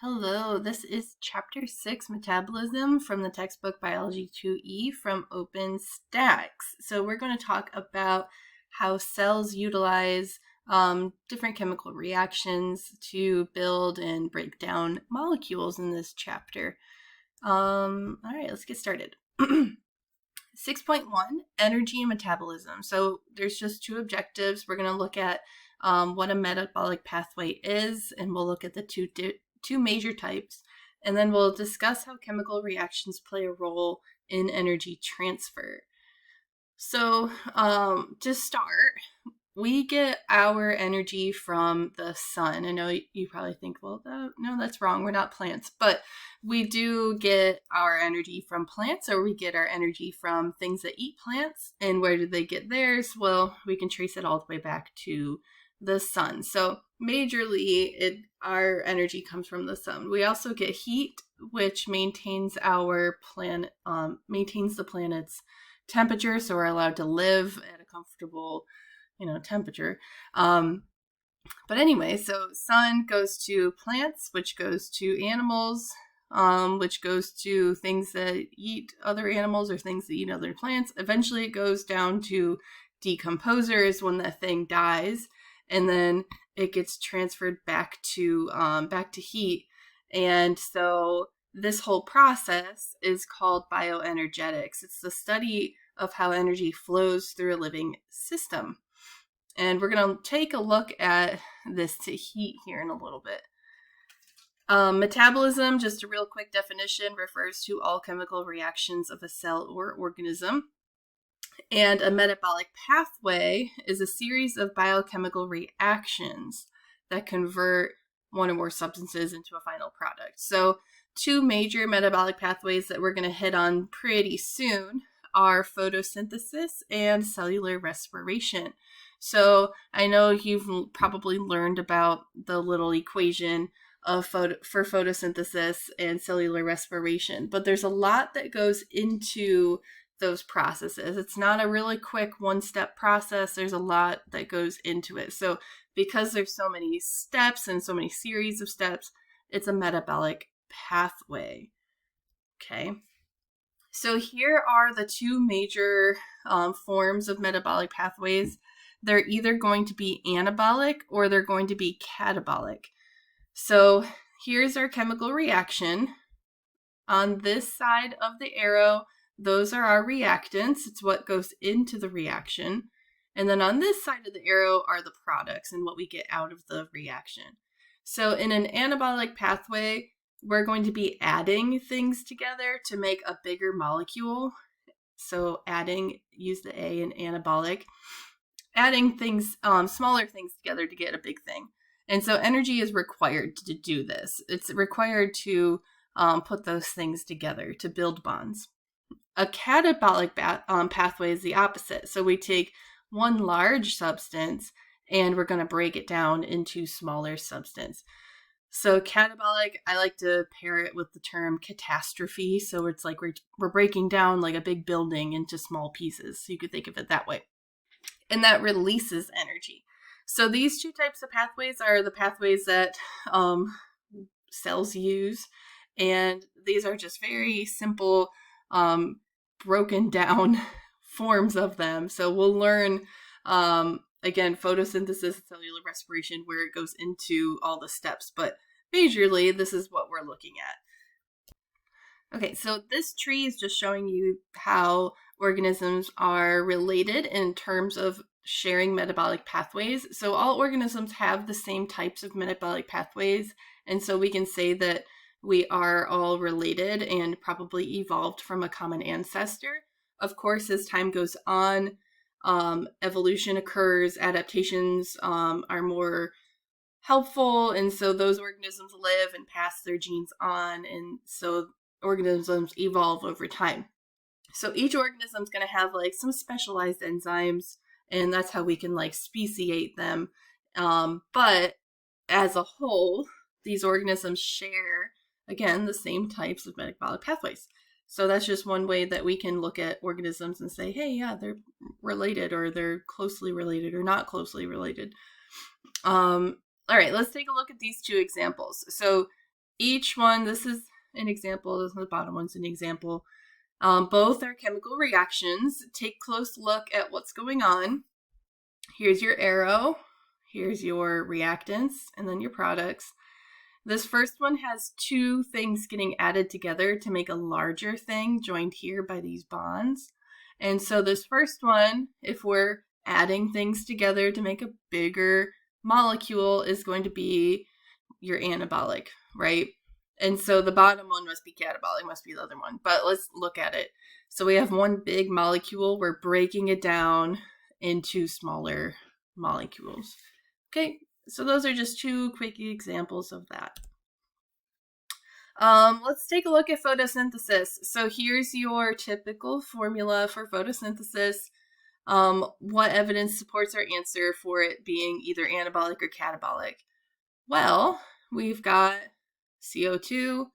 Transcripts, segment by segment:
Hello, this is Chapter 6, Metabolism from the textbook Biology 2E from OpenStax. So we're going to talk about how cells utilize different chemical reactions to build and break down molecules in this chapter. All right, let's get started. 6.1, energy and metabolism. So there's just two objectives. We're going to look at what a metabolic pathway is, and we'll look at the two major types, and then we'll discuss how chemical reactions play a role in energy transfer. So to start, we get our energy from the sun. I know you probably think, well, no, that's wrong. We're not plants. But we do get our energy from plants, or we get our energy from things that eat plants. And where do they get theirs? Well, we can trace it all the way back to the sun. So majorly, our energy comes from the sun. We also get heat, which maintains the planet's temperature, so we're allowed to live at a comfortable temperature. But anyway, so sun goes to plants, which goes to animals, which goes to things that eat other animals or things that eat other plants. Eventually it goes down to decomposers when that thing dies, and then it gets transferred back to heat. And so this whole process is called bioenergetics. It's the study of how energy flows through a living system. And we're going to take a look at this to heat here in a little bit. Metabolism, just a real quick definition, refers to all chemical reactions of a cell or organism. And a metabolic pathway is a series of biochemical reactions that convert one or more substances into a final product. So two major metabolic pathways that we're going to hit on pretty soon are photosynthesis and cellular respiration. So I know you've probably learned about the little equation of for photosynthesis and cellular respiration, but there's a lot that goes into those processes. It's not a really quick one-step process. There's a lot that goes into it. So because there's so many steps and so many series of steps, it's a metabolic pathway. Okay. So here are the two major forms of metabolic pathways. They're either going to be anabolic or they're going to be catabolic. So here's our chemical reaction. On this side of the arrow, those are our reactants. It's what goes into the reaction. And then on this side of the arrow are the products and what we get out of the reaction. So in an anabolic pathway, we're going to be adding things together to make a bigger molecule. So use the A in anabolic. Adding things, smaller things together to get a big thing. And so energy is required to do this. It's required to put those things together to build bonds. A catabolic pathway is the opposite. So we take one large substance and we're going to break it down into smaller substance. So catabolic, I like to pair it with the term catastrophe. So it's like we're breaking down like a big building into small pieces. So you could think of it that way. And that releases energy. So these two types of pathways are the pathways that cells use. And these are just very simple, broken down forms of them. So we'll learn, again, photosynthesis, cellular respiration, where it goes into all the steps. But majorly, this is what we're looking at. Okay, so this tree is just showing you how organisms are related in terms of sharing metabolic pathways. So all organisms have the same types of metabolic pathways. And so we can say that we are all related and probably evolved from a common ancestor. Of course, as time goes on, evolution occurs, adaptations are more helpful, and so those organisms live and pass their genes on, and so organisms evolve over time. So each organism is going to have like some specialized enzymes, and that's how we can like speciate them. But as a whole, these organisms share, again, the same types of metabolic pathways. So that's just one way that we can look at organisms and say, hey, yeah, they're related, or they're closely related, or not closely related. All right, let's take a look at these two examples. So each one, this is an example, this is the bottom one's an example. Both are chemical reactions. Take a close look at what's going on. Here's your arrow, here's your reactants, and then your products. This first one has two things getting added together to make a larger thing joined here by these bonds. And so this first one, if we're adding things together to make a bigger molecule, is going to be your anabolic, right? And so the bottom one must be catabolic, must be the other one. But let's look at it. So we have one big molecule. We're breaking it down into smaller molecules. Okay, so those are just two quick examples of that. Let's take a look at photosynthesis. So here's your typical formula for photosynthesis. What evidence supports our answer for it being either anabolic or catabolic? Well, we've got CO2,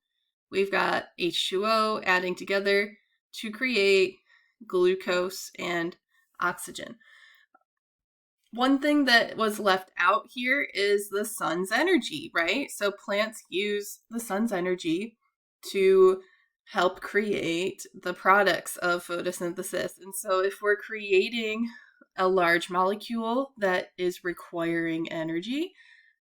we've got H2O adding together to create glucose and oxygen. One thing that was left out here is the sun's energy, right? So plants use the sun's energy to help create the products of photosynthesis. And so if we're creating a large molecule that is requiring energy,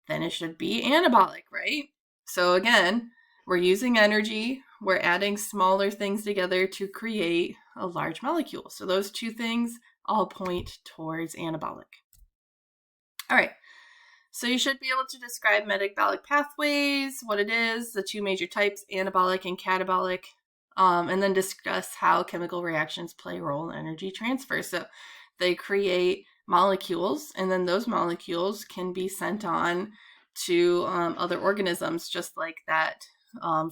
then it should be anabolic, right? So again, we're using energy, we're adding smaller things together to create a large molecule. So those two things all point towards anabolic. All right, so you should be able to describe metabolic pathways, what it is, the two major types, anabolic and catabolic, and then discuss how chemical reactions play a role in energy transfer. So they create molecules, and then those molecules can be sent on to other organisms, just like that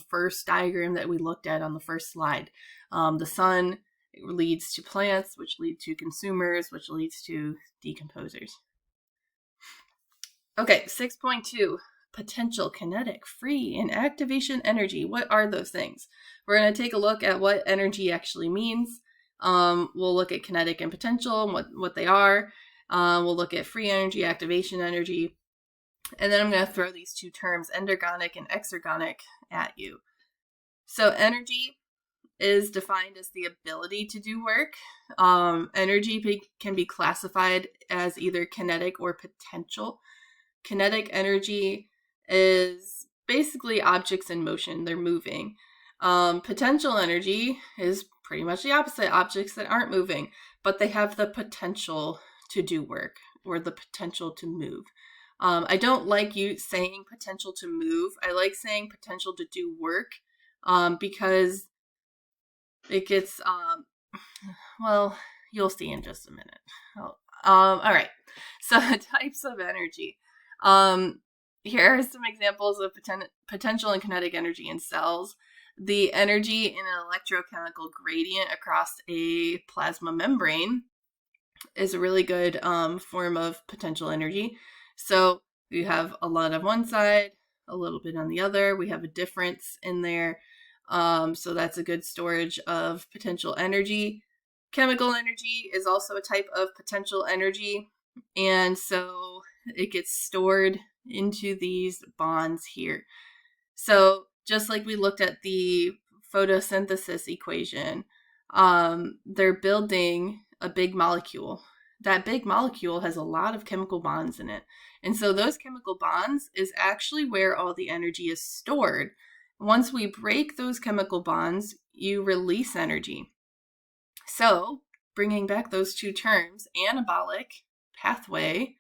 first diagram that we looked at on the first slide. The sun leads to plants, which lead to consumers, which leads to decomposers. Okay, 6.2, potential, kinetic, free, and activation energy. What are those things? We're going to take a look at what energy actually means. We'll look at kinetic and potential and what they are. We'll look at free energy, activation energy. And then I'm going to throw these two terms, endergonic and exergonic, at you. So energy is defined as the ability to do work. Energy can be classified as either kinetic or potential. Kinetic energy is basically objects in motion, they're moving. Potential energy is pretty much the opposite, objects that aren't moving, but they have the potential to do work or the potential to move. I don't like you saying potential to move. I like saying potential to do work because it gets, well, you'll see in just a minute. All right, so types of energy. Here are some examples of potential and kinetic energy in cells. The energy in an electrochemical gradient across a plasma membrane is a really good form of potential energy. So we have a lot on one side, a little bit on the other. We have a difference in there. So that's a good storage of potential energy. Chemical energy is also a type of potential energy. And so it gets stored into these bonds here. So just like we looked at the photosynthesis equation, they're building a big molecule. That big molecule has a lot of chemical bonds in it. And so those chemical bonds is actually where all the energy is stored. Once we break those chemical bonds, you release energy. So bringing back those two terms, anabolic pathway,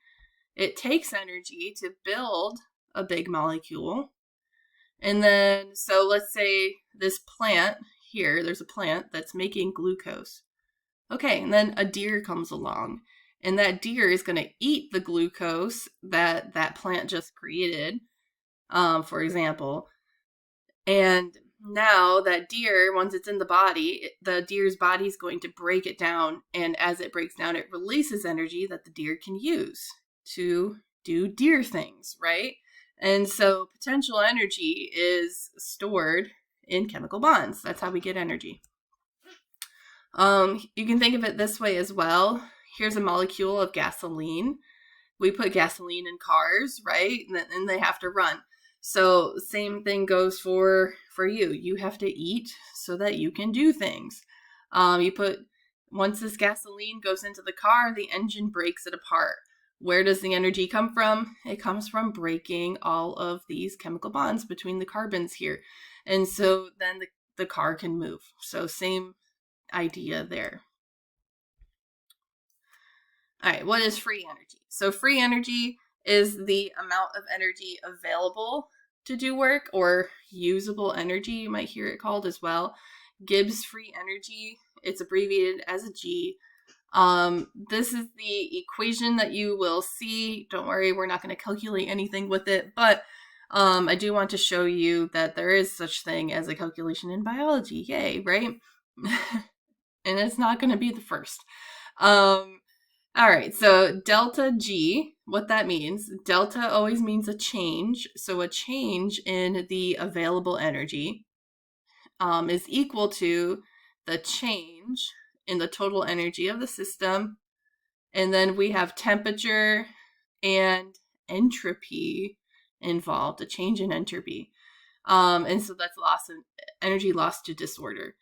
it takes energy to build a big molecule. And then, so let's say this plant here, there's a plant that's making glucose. Okay, and then a deer comes along, and that deer is going to eat the glucose that that plant just created, for example. And now that deer, once it's in the body, the deer's body is going to break it down. And as it breaks down, it releases energy that the deer can use to do deer things, right? And so potential energy is stored in chemical bonds. That's how we get energy. You can think of it this way as well. Here's a molecule of gasoline. We put gasoline in cars, right? And they have to run. So same thing goes for you. You have to eat so that you can do things. Once this gasoline goes into the car, the engine breaks it apart. Where does the energy come from? It comes from breaking all of these chemical bonds between the carbons here. And so then the car can move. So same idea there. All right, what is free energy? So free energy is the amount of energy available to do work, or usable energy, you might hear it called as well. Gibbs free energy, it's abbreviated as a G. This is the equation that you will see. Don't worry, we're not going to calculate anything with it, but I do want to show you that there is such thing as a calculation in biology. Yay, right? And it's not going to be the first. All right, so delta G, what that means, delta always means a change. So a change in the available energy is equal to the change in the total energy of the system. And then we have temperature and entropy involved, a change in entropy. And so that's energy lost to disorder.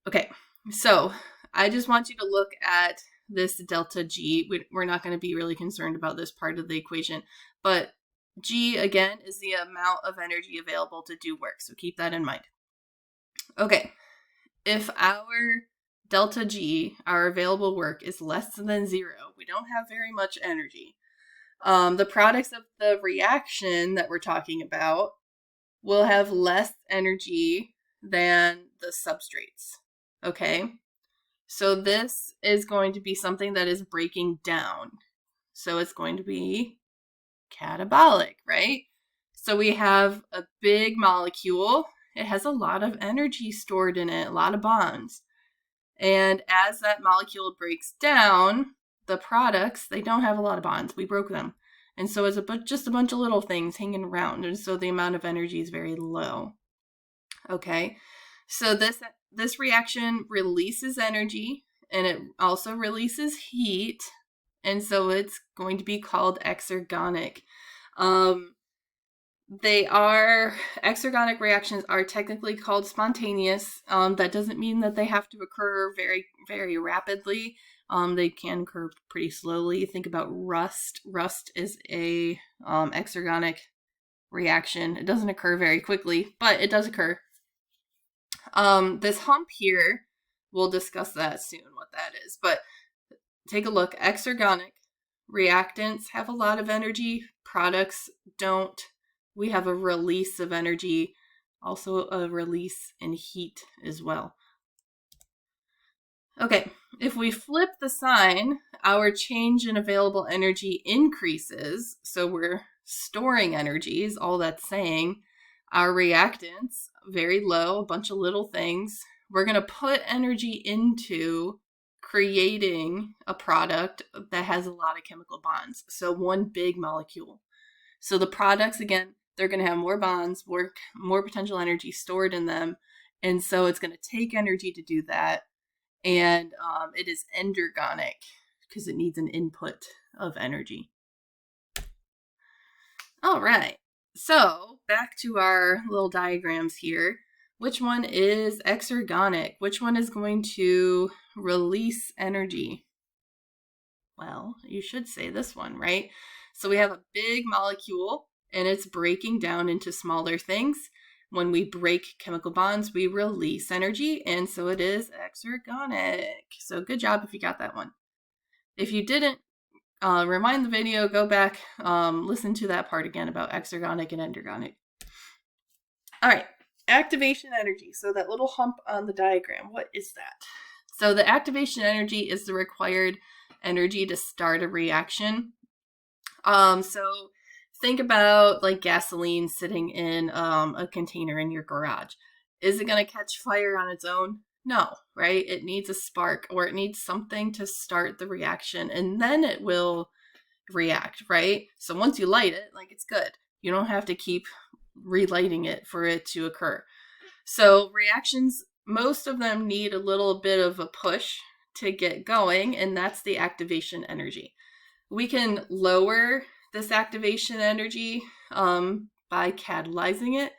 Okay, so I just want you to look at this delta G. We're not going to be really concerned about this part of the equation, but G, again, is the amount of energy available to do work, so keep that in mind. Okay, if our delta G, our available work, is less than 0, we don't have very much energy. The products of the reaction that we're talking about will have less energy than the substrates, okay? So this is going to be something that is breaking down. So it's going to be catabolic, right? So we have a big molecule. It has a lot of energy stored in it, a lot of bonds. And as that molecule breaks down, the products, they don't have a lot of bonds. We broke them. And so it's just a bunch of little things hanging around. And so the amount of energy is very low. Okay, so this reaction releases energy, and it also releases heat, and so it's going to be called exergonic. Exergonic reactions are technically called spontaneous. That doesn't mean that they have to occur very, very rapidly. They can occur pretty slowly. Think about rust. Rust is a exergonic reaction. It doesn't occur very quickly, but it does occur. This hump here, we'll discuss that soon, what that is. But take a look. Exergonic reactants have a lot of energy. Products don't. We have a release of energy, also a release in heat as well. Okay, if we flip the sign, our change in available energy increases. So we're storing energy is all that's saying. Our reactants, very low, a bunch of little things. We're going to put energy into creating a product that has a lot of chemical bonds. So one big molecule. So the products, again, they're going to have more bonds, more potential energy stored in them. And so it's going to take energy to do that. And it is endergonic because it needs an input of energy. All right. So back to our little diagrams here. Which one is exergonic? Which one is going to release energy? Well, you should say this one, right? So we have a big molecule and it's breaking down into smaller things. When we break chemical bonds, we release energy, and so it is exergonic. So good job if you got that one. If you didn't, rewind the video, go back, listen to that part again about exergonic and endergonic. All right, activation energy. So that little hump on the diagram, what is that? So the activation energy is the required energy to start a reaction. So think about like gasoline sitting in a container in your garage. Is it going to catch fire on its own? No, right? It needs a spark, or it needs something to start the reaction, and then it will react, right? So once you light it, like, it's good. You don't have to keep relighting it for it to occur. So reactions, most of them need a little bit of a push to get going, and that's the activation energy. We can lower this activation energy by catalyzing it,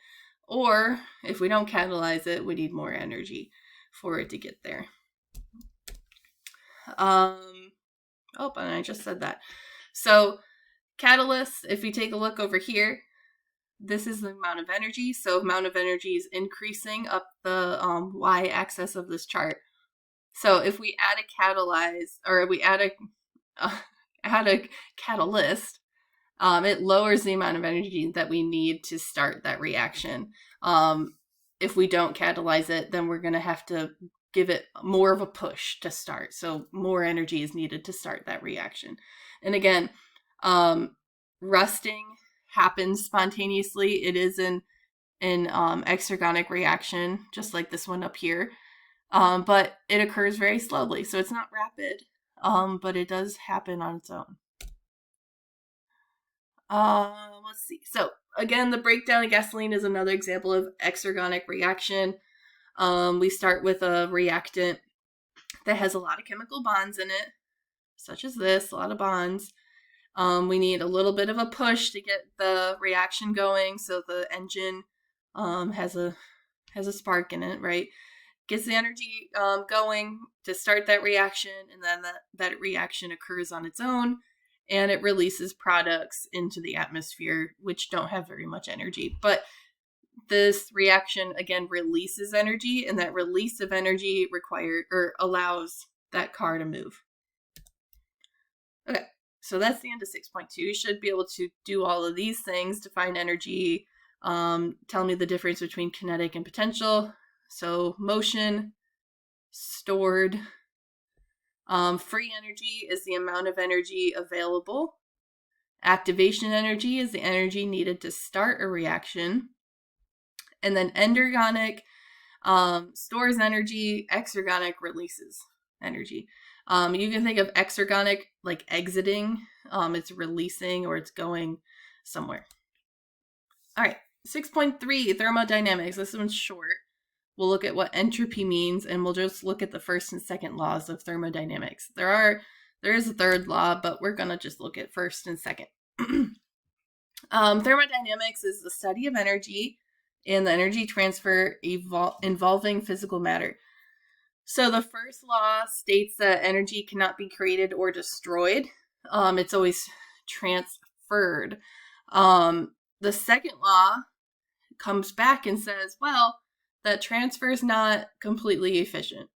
or if we don't catalyze it, we need more energy for it to get there. And I just said that. So catalysts, if we take a look over here, this is the amount of energy. So amount of energy is increasing up the y-axis of this chart. So if we add a catalyze, or we add a catalyst, it lowers the amount of energy that we need to start that reaction. If we don't catalyze it, then we're going to have to give it more of a push to start. So more energy is needed to start that reaction. And again, rusting happens spontaneously. It is an exergonic reaction, just like this one up here. But it occurs very slowly. So it's not rapid, but it does happen on its own. Let's see. So again, the breakdown of gasoline is another example of exergonic reaction. We start with a reactant that has a lot of chemical bonds in it, such as this, a lot of bonds. We need a little bit of a push to get the reaction going, so the engine has a spark in it, right? Gets the energy going to start that reaction, and then that reaction occurs on its own, and it releases products into the atmosphere, which don't have very much energy. But this reaction, again, releases energy, and that release of energy allows that car to move. Okay, so that's the end of 6.2. You should be able to do all of these things, define energy, tell me the difference between kinetic and potential. So motion, stored. Free energy is the amount of energy available. Activation energy is the energy needed to start a reaction. And then endergonic stores energy, exergonic releases energy. You can think of exergonic like exiting. It's releasing or it's going somewhere. All right, 6.3, thermodynamics. This one's short. We'll look at what entropy means, and we'll just look at the first and second laws of thermodynamics. There is a third law, but we're going to just look at first and second. Thermodynamics is the study of energy and the energy transfer involving physical matter. So the first law states that energy cannot be created or destroyed. It's always transferred. The second law comes back and says, well, that transfer is not completely efficient.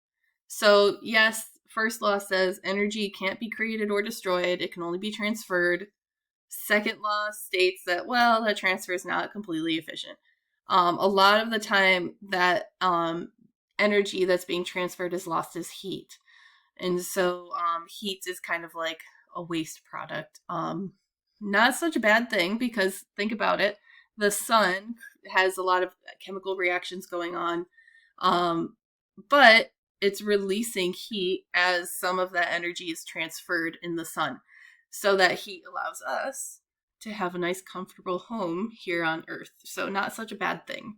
So yes, first law says energy can't be created or destroyed. It can only be transferred. Second law states that, well, that transfer is not completely efficient. A lot of the time that energy that's being transferred is lost as heat. And so heat is kind of like a waste product. Not such a bad thing, because think about it. The sun has a lot of chemical reactions going on, but it's releasing heat as some of that energy is transferred in the sun. So that heat allows us to have a nice, comfortable home here on Earth. So not such a bad thing.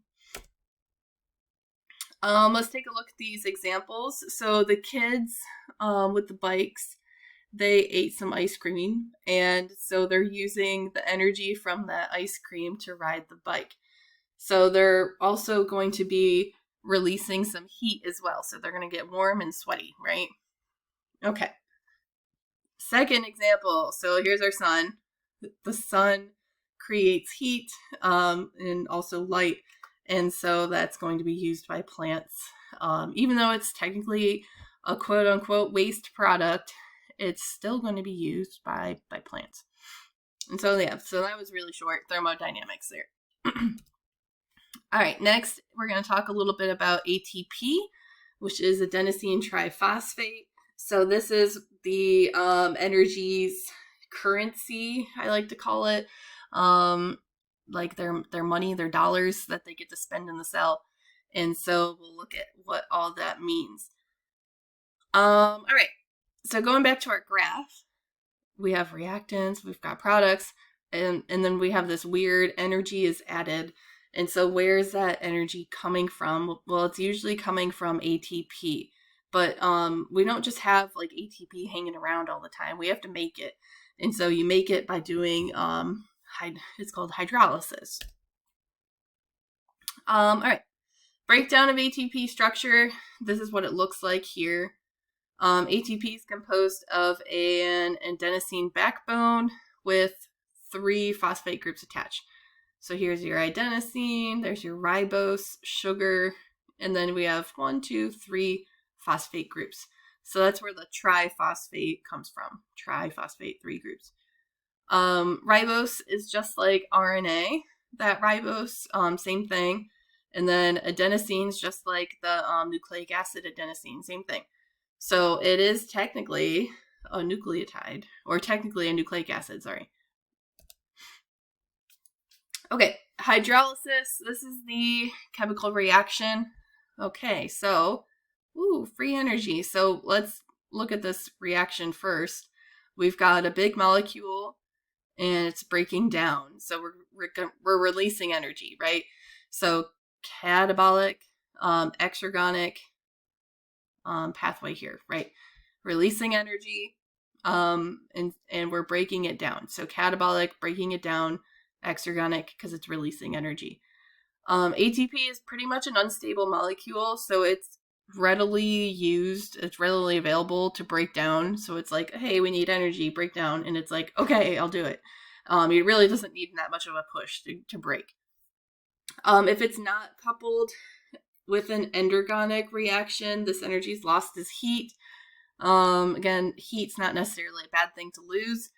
Let's take a look at these examples. So the kids with the bikes, they ate some ice cream, and so they're using the energy from that ice cream to ride the bike. So they're also going to be releasing some heat as well. So they're going to get warm and sweaty, right? Okay. Second example. So here's our sun. The sun creates heat and also light. And so that's going to be used by plants. Even though it's technically a quote unquote waste product, it's still going to be used by plants. And so, yeah, so that was really short, thermodynamics there. All right, next we're going to talk a little bit about ATP, which is adenosine triphosphate. So this is the energy's currency, I like to call it. Like their money, their dollars that they get to spend in the cell. And so we'll look at what all that means. All right. So going back to our graph, we have reactants, we've got products, and then we have this weird energy is added. And so where is that energy coming from? Well, it's usually coming from ATP. But we don't just have like ATP hanging around all the time. We have to make it. And so you make it by doing, it's called hydrolysis. All right. Breakdown of ATP structure. This is what it looks like here. ATP is composed of an adenosine backbone with 3 phosphate groups attached. So here's your adenosine, there's your ribose, sugar, and then we have 1, 2, 3 phosphate groups. So that's where the triphosphate comes from. Triphosphate, 3 groups. Ribose is just like RNA. That ribose, same thing. And then adenosine is just like the nucleic acid adenosine, same thing. So it is technically a nucleotide, or technically a nucleic acid, sorry. Okay, hydrolysis, this is the chemical reaction. Okay, so, free energy. So let's look at this reaction first. We've got a big molecule, and it's breaking down. So we're releasing energy, right? So catabolic, exergonic pathway here, right? Releasing energy, and we're breaking it down. So catabolic, breaking it down, exergonic, because it's releasing energy. ATP is pretty much an unstable molecule, so it's readily used, it's readily available to break down. So it's like, hey, we need energy, break down, and it's like, okay, I'll do it. It really doesn't need that much of a push to break. If it's not coupled with an endergonic reaction, this energy is lost as heat. Again, heat's not necessarily a bad thing to lose,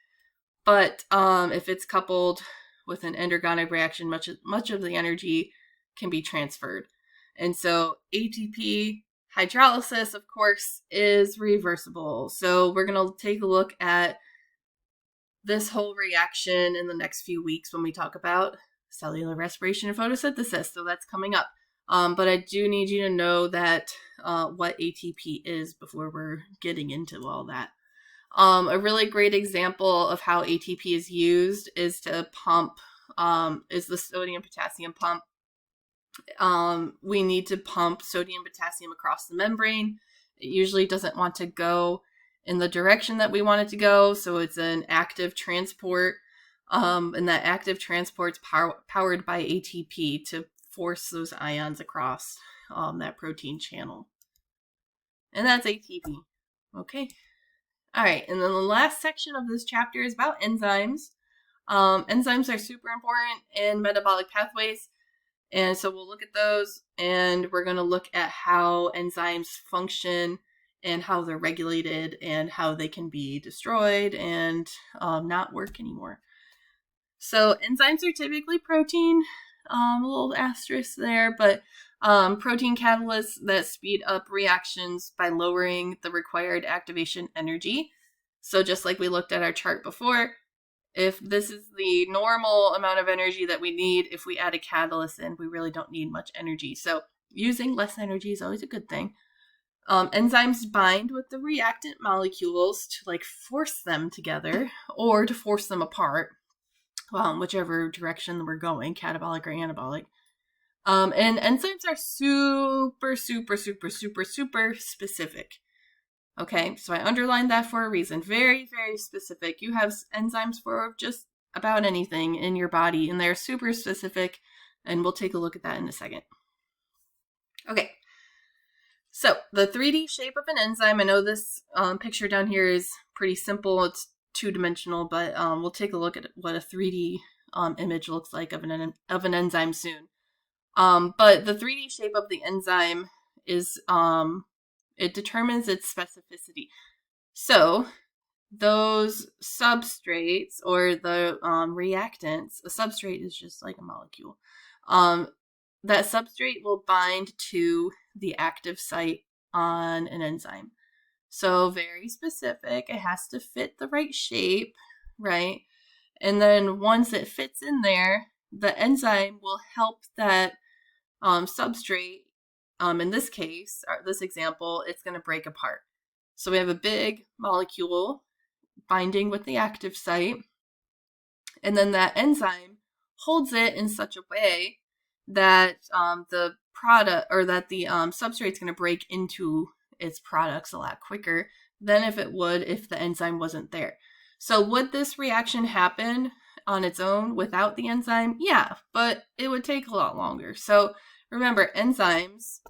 but if it's coupled with an endergonic reaction, much of the energy can be transferred. And so ATP hydrolysis, of course, is reversible. So we're going to take a look at this whole reaction in the next few weeks when we talk about cellular respiration and photosynthesis. So that's coming up. But I do need you to know that what ATP is before we're getting into all that. A really great example of how ATP is used is to pump, is the sodium-potassium pump. We need to pump sodium-potassium across the membrane. It usually doesn't want to go in the direction that we want it to go, so it's an active transport, and that active transport's powered by ATP to force those ions across that protein channel. And that's ATP. Okay. All right, and then the last section of this chapter is about enzymes. Enzymes are super important in metabolic pathways, and so we'll look at those, and we're going to look at how enzymes function and how they're regulated and how they can be destroyed and not work anymore. So enzymes are typically protein, a little asterisk there, but protein catalysts that speed up reactions by lowering the required activation energy. So just like we looked at our chart before, if this is the normal amount of energy that we need, if we add a catalyst in, we really don't need much energy. So using less energy is always a good thing. Enzymes bind with the reactant molecules to force them together or to force them apart, whichever direction we're going, catabolic or anabolic. And enzymes are super, super, super, super, super specific. Okay, so I underlined that for a reason. Very, very specific. You have enzymes for just about anything in your body, and they're super specific, and we'll take a look at that in a second. Okay, so the 3D shape of an enzyme. I know this picture down here is pretty simple. It's two-dimensional, but we'll take a look at what a 3D image looks like of an enzyme soon. But the 3D shape of the enzyme is, it determines its specificity. So those substrates or the reactants, a substrate is just like a molecule. That substrate will bind to the active site on an enzyme. So very specific, it has to fit the right shape, right? And then once it fits in there, the enzyme will help that substrate, in this case, or this example, it's going to break apart. So we have a big molecule binding with the active site, and then that enzyme holds it in such a way that the product, or that the substrate is going to break into its products a lot quicker than if it would if the enzyme wasn't there. So would this reaction happen on its own without the enzyme? Yeah, but it would take a lot longer. So Remember, enzymes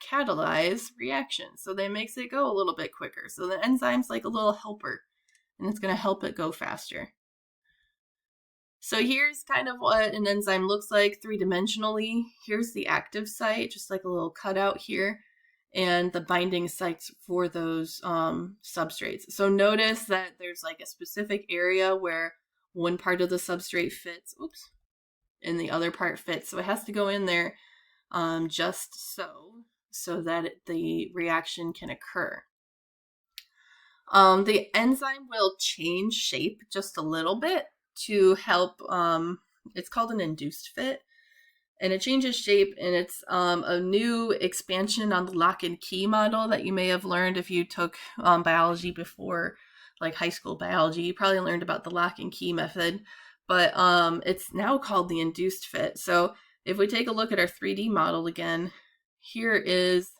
catalyze reactions, so that makes it go a little bit quicker. So the enzyme's like a little helper, and it's going to help it go faster. So here's kind of what an enzyme looks like three-dimensionally. Here's the active site, just like a little cutout here, and the binding sites for those substrates. So notice that there's like a specific area where one part of the substrate fits, and the other part fits. So it has to go in there just so that the reaction can occur. The enzyme will change shape just a little bit to help, it's called an induced fit, and it changes shape, and it's a new expansion on the lock and key model that you may have learned if you took biology before, like high school biology. You probably learned about the lock and key method, but it's now called the induced fit. So if we take a look at our 3D model again, here is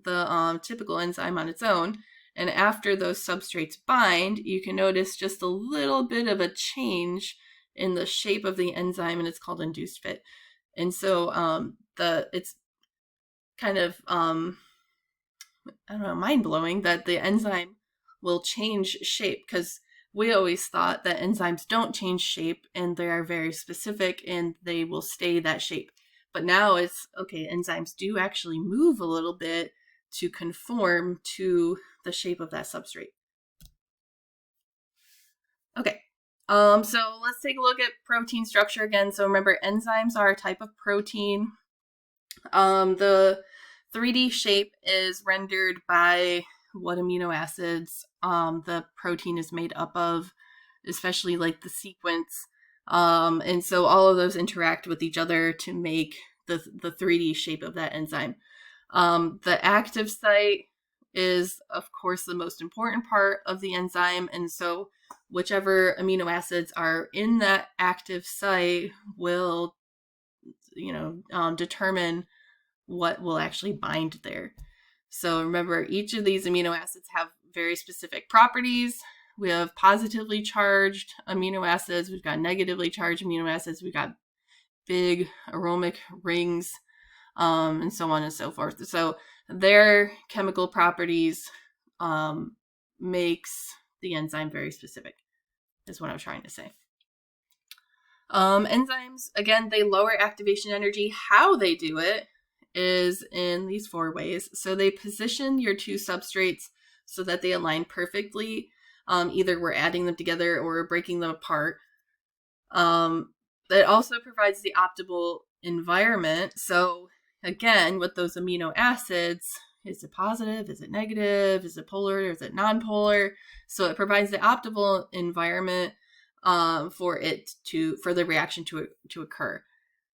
the typical enzyme on its own. And after those substrates bind, you can notice just a little bit of a change in the shape of the enzyme, and it's called induced fit. And so it's kind of, I don't know, mind-blowing that the enzyme will change shape, because we always thought that enzymes don't change shape and they are very specific and they will stay that shape. But now it's, okay, enzymes do actually move a little bit to conform to the shape of that substrate. Okay, so let's take a look at protein structure again. So remember, enzymes are a type of protein. The 3D shape is rendered by what amino acids the protein is made up of, especially like the sequence. And so all of those interact with each other to make the 3D shape of that enzyme. The active site is, of course, the most important part of the enzyme, and so whichever amino acids are in that active site will, determine what will actually bind there. So remember, each of these amino acids have very specific properties. We have positively charged amino acids, we've got negatively charged amino acids, we've got big aromatic rings, and so on and so forth. So their chemical properties makes the enzyme very specific, is what I'm trying to say. Enzymes, again, they lower activation energy. How they do it is in these 4 ways. So they position your 2 substrates so that they align perfectly. Either we're adding them together or we're breaking them apart. It also provides the optimal environment. So again, with those amino acids, is it positive? Is it negative? Is it polar? Is it nonpolar? So it provides the optimal environment for the reaction to occur.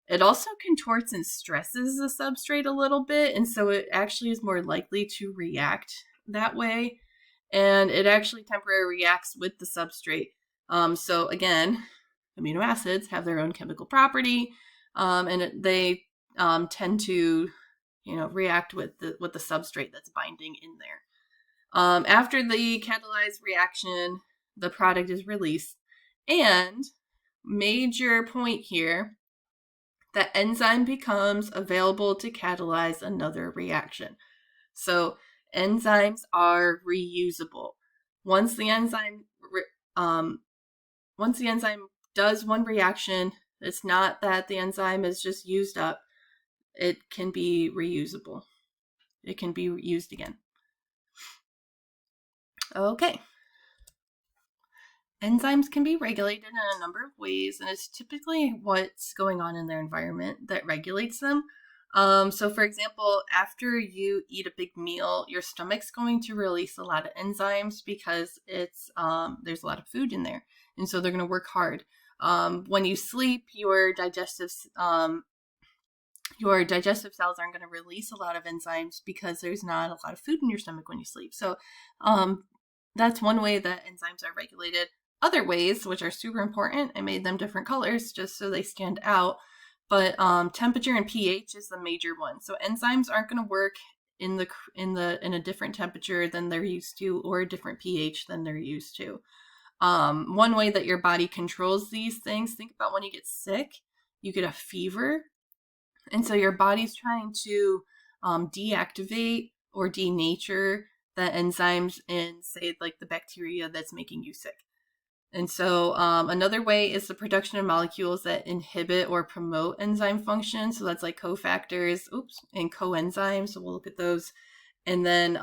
It also contorts and stresses the substrate a little bit, and so it actually is more likely to react that way. And it actually temporarily reacts with the substrate. So again, amino acids have their own chemical property, and they tend to, react with the substrate that's binding in there. After the catalyzed reaction, the product is released, and major point here, the enzyme becomes available to catalyze another reaction. So enzymes are reusable. Once the enzyme does one reaction, it's not that the enzyme is just used up. It can be reusable. It can be used again. Okay. Enzymes can be regulated in a number of ways, and it's typically what's going on in their environment that regulates them. So for example, after you eat a big meal, your stomach's going to release a lot of enzymes because there's a lot of food in there, and so they're going to work hard. When you sleep, your digestive cells aren't going to release a lot of enzymes because there's not a lot of food in your stomach when you sleep. So that's one way that enzymes are regulated. Other ways, which are super important, I made them different colors just so they stand out, but temperature and pH is the major one. So enzymes aren't going to work in a different temperature than they're used to, or a different pH than they're used to. One way that your body controls these things, think about when you get sick, you get a fever, And so your body's trying to deactivate or denature the enzymes in, say, like the bacteria that's making you sick. And so another way is the production of molecules that inhibit or promote enzyme function. So that's like cofactors, and coenzymes. So we'll look at those. And then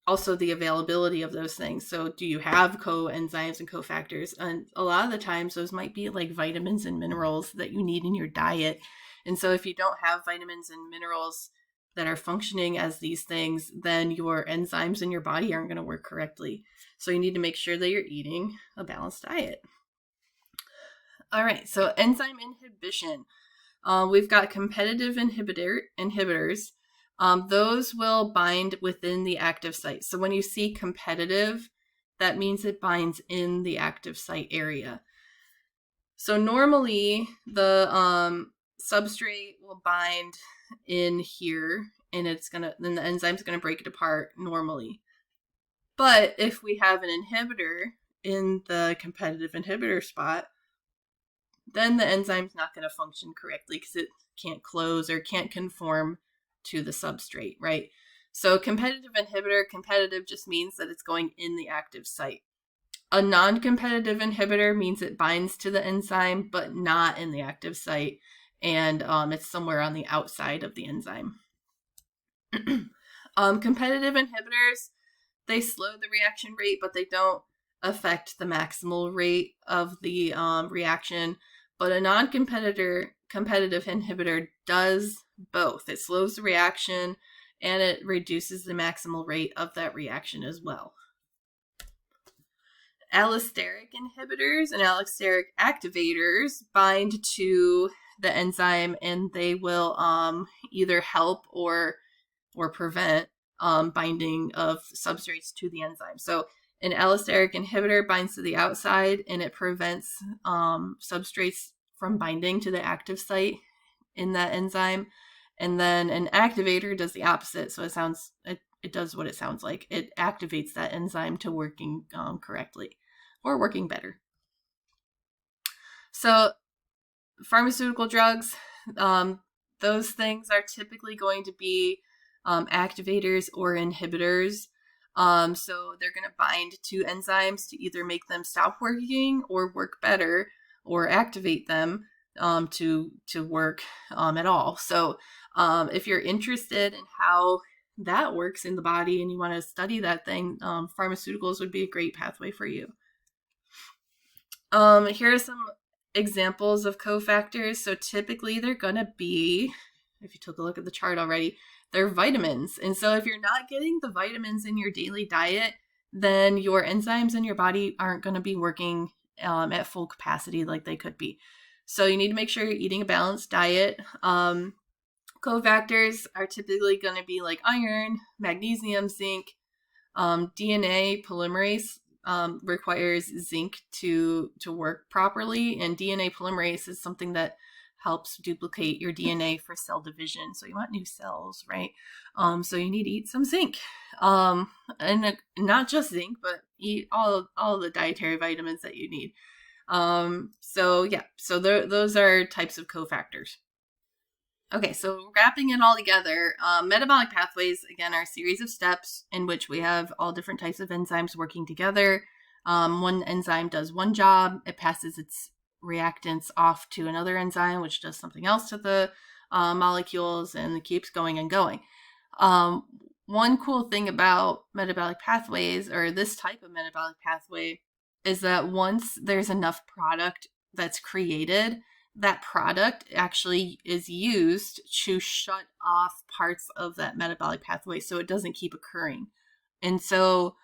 also the availability of those things. So do you have coenzymes and cofactors? And a lot of the times those might be like vitamins and minerals that you need in your diet. And so if you don't have vitamins and minerals that are functioning as these things, then your enzymes in your body aren't going to work correctly. So you need to make sure that you're eating a balanced diet. All right, so enzyme inhibition. We've got competitive inhibitors. Those will bind within the active site. So when you see competitive, that means it binds in the active site area. So normally the substrate will bind in here, and then the enzyme's gonna break it apart normally. But if we have an inhibitor in the competitive inhibitor spot, then the enzyme's not going to function correctly because it can't close or can't conform to the substrate, right? So competitive inhibitor, competitive just means that it's going in the active site. A non-competitive inhibitor means it binds to the enzyme, but not in the active site, and it's somewhere on the outside of the enzyme. Competitive inhibitors, they slow the reaction rate, but they don't affect the maximal rate of the reaction. But a non-competitive inhibitor does both. It slows the reaction and it reduces the maximal rate of that reaction as well. Allosteric inhibitors and allosteric activators bind to the enzyme, and they will either help or prevent binding of substrates to the enzyme. So an allosteric inhibitor binds to the outside, and it prevents substrates from binding to the active site in that enzyme. And then an activator does the opposite. So it does what it sounds like. It activates that enzyme to working correctly or working better. So pharmaceutical drugs, those things are typically going to be activators or inhibitors. So they're going to bind to enzymes to either make them stop working or work better, or activate them to work at all. So if you're interested in how that works in the body and you want to study that thing, pharmaceuticals would be a great pathway for you. Here are some examples of cofactors. So typically they're going to be, if you took a look at the chart already, they're vitamins. And so if you're not getting the vitamins in your daily diet, then your enzymes in your body aren't going to be working at full capacity like they could be. So you need to make sure you're eating a balanced diet. Cofactors are typically going to be like iron, magnesium, zinc. DNA polymerase requires zinc to work properly, and DNA polymerase is something that helps duplicate your DNA for cell division. So you want new cells, right? So you need to eat some zinc, and not just zinc, but eat all the dietary vitamins that you need. So those are types of cofactors. Okay, so wrapping it all together, metabolic pathways, again, are a series of steps in which we have all different types of enzymes working together. One enzyme does one job, it passes its reactants off to another enzyme, which does something else to the molecules, and it keeps going and going. One cool thing about metabolic pathways, or this type of metabolic pathway, is that once there's enough product that's created, that product actually is used to shut off parts of that metabolic pathway so it doesn't keep occurring. And so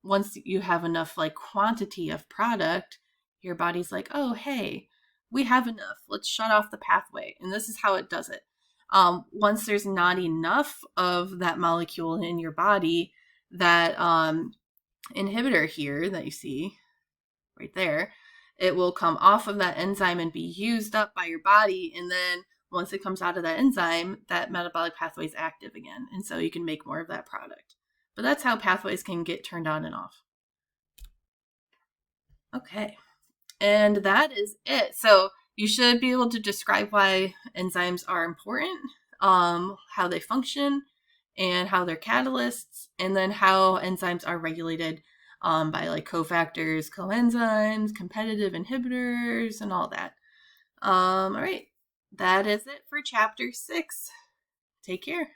once you have enough like quantity of product, your body's like, oh, hey, we have enough. Let's shut off the pathway. And this is how it does it. Once there's not enough of that molecule in your body, that inhibitor here that you see right there, it will come off of that enzyme and be used up by your body. And then once it comes out of that enzyme, that metabolic pathway is active again. And so you can make more of that product. But that's how pathways can get turned on and off. Okay. And that is it. So You should be able to describe why enzymes are important, how they function, and how they're catalysts, and then how enzymes are regulated by like cofactors, coenzymes, competitive inhibitors, and all that. All right, that is it for chapter 6. Take care.